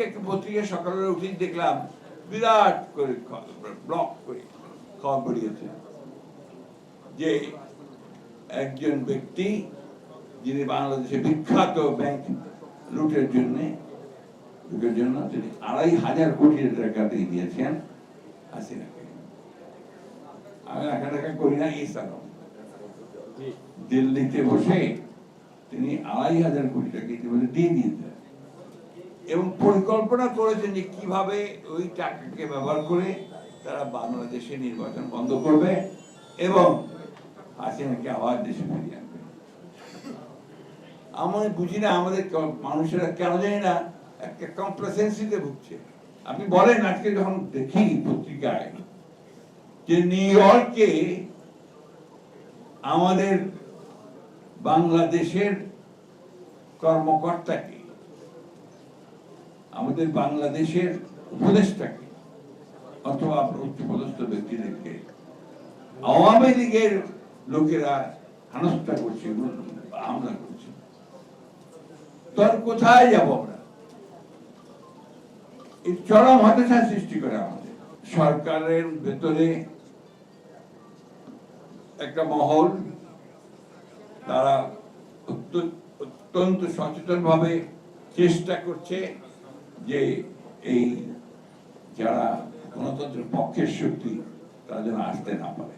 একটা পত্রিকা সকালে উঠে দেখলাম বিরাট করে ব্লক করে খবর বেরিয়েছে যে একজন ব্যক্তি যিনি বাংলাদেশে বিখ্যাত ব্যাংক লুটের জন্য তিনি ২৫০০ কোটি টাকা দিয়ে দিয়েছেন হাসিনাকে। আমি টাকা করি না এই সালাম দিল্লিতে বসে তিনি ২৫০০ কোটি টাকা ইতিমধ্যে দিয়ে দিয়েছেন এবং পরিকল্পনা করেছেন যে কিভাবে ওই টাকাকে ব্যবহার করে তারা বাংলাদেশে নির্বাচন বন্ধ করবে এবং হাসিনাকে আবার দেশে ফিরিয়ে আনবে। আমি বুঝি না আমাদের মানুষেরা কেন জানি না একটা কমপ্লেসেন্সিতে ভুগছে। আপনি বলেন আজকে যখন দেখি পত্রিকায় যে নিউ ইয়র্কে আমাদের বাংলাদেশের কর্মকর্তাকে, আমাদের বাংলাদেশের উপদেষ্টাকে অথবা উচ্চপদস্থ ব্যক্তিদেরকে আওয়ামী লীগের লোকেরা হেনস্থা করছে, হামলা করছে, তোর কোথায় যাব আমরা? এই চরম হতাশা সৃষ্টি করে আমাদের সরকারের ভেতরে একটা মহল, তারা অত্যন্ত সচেতন ভাবে চেষ্টা করছে যে এই যারা গণতন্ত্রের পক্ষের শক্তি তারা যেন আসতে না পারে।